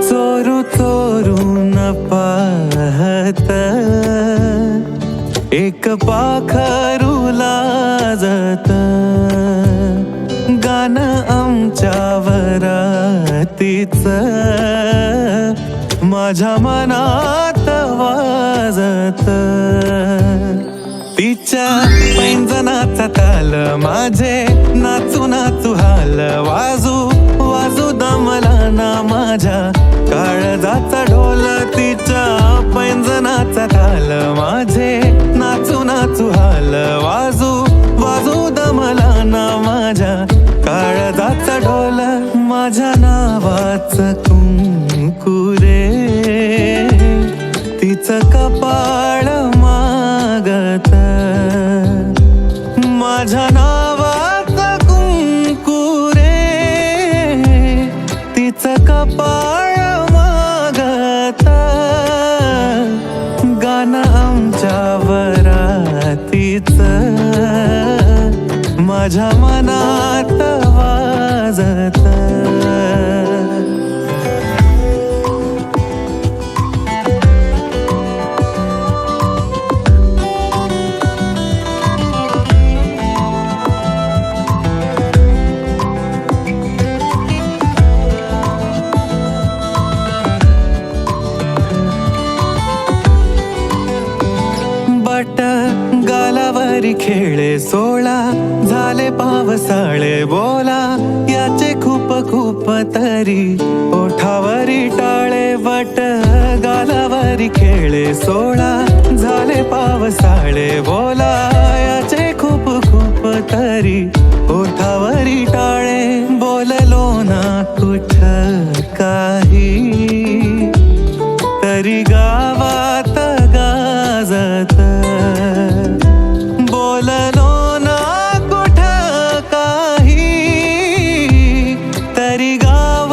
चोरू चोरून पाहत एक पाखरू लाजत, गाणं आमच्या वरातीच माझ्या मनात वाजत. तिच्या पैंजनाचा ताल माझे नाचू नाचू हाल, वाजू वाजू दमला ना माझ्या काळजाचा ढोल. तिच्या पैंजनाचा ताल माझे नाचू नाचू हाल, वाजू वाजू दमला ना माझ्या काळजाचा ढोल. माझ्या नावाचं कुंकू रे तिचं कपाळ मागत, माझ्या नावाचं कुंकू रे तिचं कपाळ मागत, गाणं आमच्या वरातीच माझ्या मनात वाजत. बट गालावरी खेळे सोळा, झाले पावसाळे बोला याचे खूप खूप तरी ओठावरी टाळे. बट गालावरी खेळे सोळा, झाले पावसाळे बोला याचे खूप खूप तरी ओठ